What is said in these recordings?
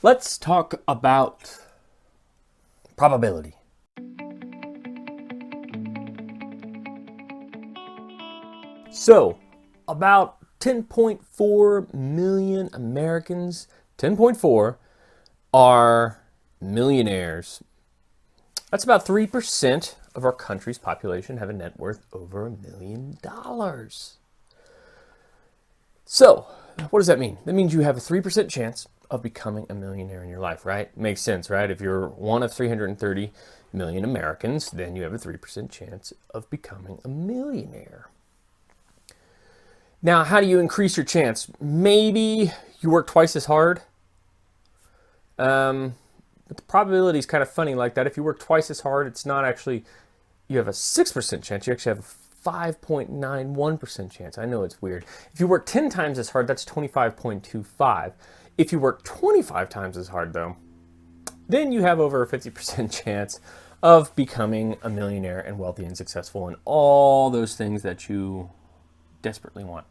Let's talk about probability. So, about 10.4 million Americans, 10.4, are millionaires. That's about 3% of our country's population have a net worth over $1 million. So, what does that mean? That means you have a 3% chance of becoming a millionaire in your life, right? Makes sense, right? If you're one of 330 million Americans, then you have a 3% chance of becoming a millionaire. Now, how do you increase your chance? Maybe you work twice as hard. But the probability is kind of funny like that. If you work twice as hard, it's not actually, you have a 6% chance. You actually have a 5.91% chance. I know it's weird. If you work 10 times as hard, that's 25.25. If you work 25 times as hard, though, then you have over a 50% chance of becoming a millionaire and wealthy and successful and all those things that you desperately want.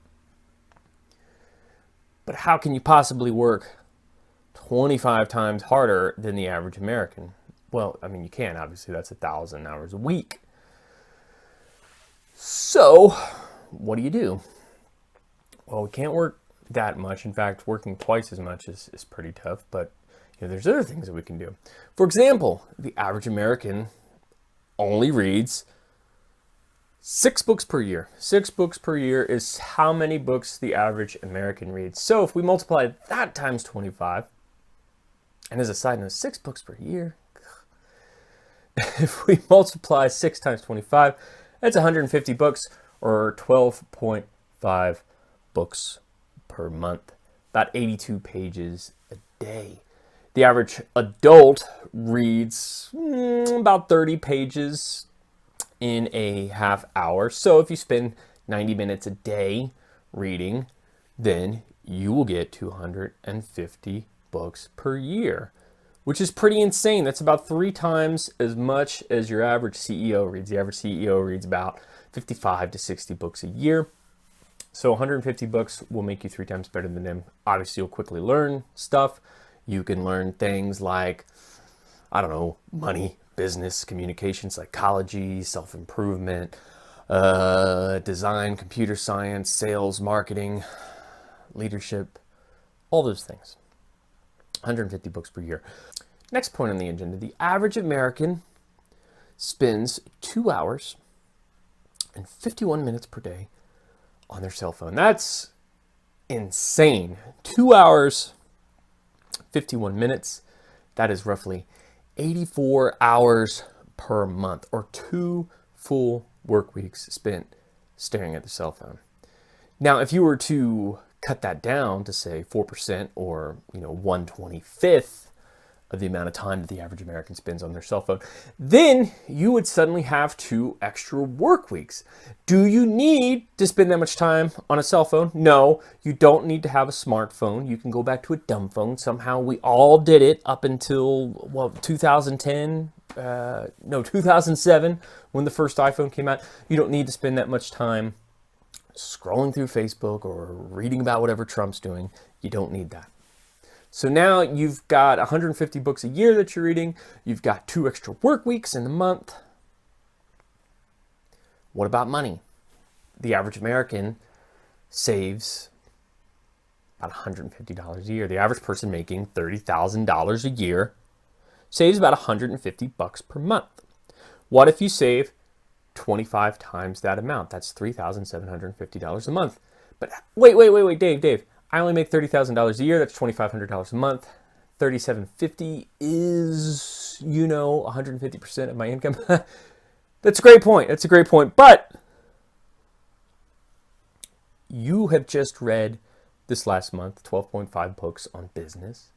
But how can you possibly work 25 times harder than the average American? Well, I mean, you can, obviously. That's 1,000 hours a week. So, what do? Well, we can't work that much. In fact, working twice as much is pretty tough. But there's other things that we can do. For example, the average American only reads 6 books per year. 6 books per year is how many books the average American reads. So if we multiply that times 25, and as a side note, 6 books per year, if we multiply 6 times 25, that's 150 books, or 12.5 books per month. About 82 pages a day. The average adult reads about 30 pages in a half hour. So if you spend 90 minutes a day reading, then you will get 250 books per year, which is pretty insane. That's about 3 times as much as your average CEO reads. The average CEO reads about 55 to 60 books a year. So 150 books will make you 3 times better than them. Obviously, you'll quickly learn stuff. You can learn things like, money, business, communication, psychology, self-improvement, design, computer science, sales, marketing, leadership, all those things. 150 books per year. Next point on the agenda, the average American spends 2 hours and 51 minutes per day on their cell phone. That's insane. 2 hours, 51 minutes. That is roughly 84 hours per month, or 2 full work weeks spent staring at the cell phone. Now, if you were to cut that down to say 4%, or 1/25th of the amount of time that the average American spends on their cell phone, then you would suddenly have 2 extra work weeks. Do you need to spend that much time on a cell phone? No, you don't need to have a smartphone. You can go back to a dumb phone. Somehow we all did it up until 2007, when the first iPhone came out. You don't need to spend that much time scrolling through Facebook or reading about whatever Trump's doing. You don't need that. So now you've got 150 books a year that you're reading. You've got 2 extra work weeks in the month. What about money? The average American saves about $150 a year. The average person making $30,000 a year saves about 150 bucks per month. What if you save 25 times that amount? That's $3,750 a month. But wait, Dave. I only make $30,000 a year. That's $2,500 a month. $3,750 is, 150% of my income. That's a great point. But you have just read this last month 12.5 books on business.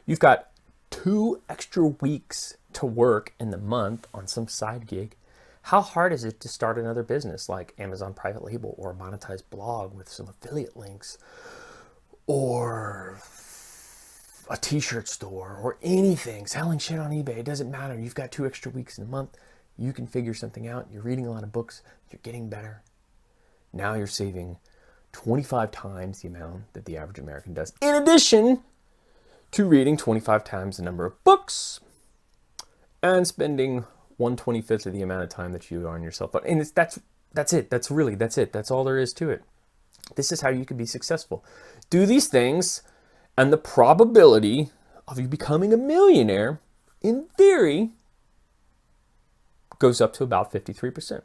You've got 2 extra weeks to work in the month on some side gig. How hard is it to start another business like Amazon private label, or a monetized blog with some affiliate links, or a t-shirt store, or anything, selling shit on eBay? It doesn't matter. You've got 2 extra weeks in a month. You can figure something out. You're reading a lot of books. You're getting better. Now you're saving 25 times the amount that the average American does, in addition to reading 25 times the number of books and spending 1/25 of the amount of time that you are on your cell phone. And that's it. That's it. That's all there is to it. This is how you can be successful. Do these things, and the probability of you becoming a millionaire, in theory, goes up to about 53%.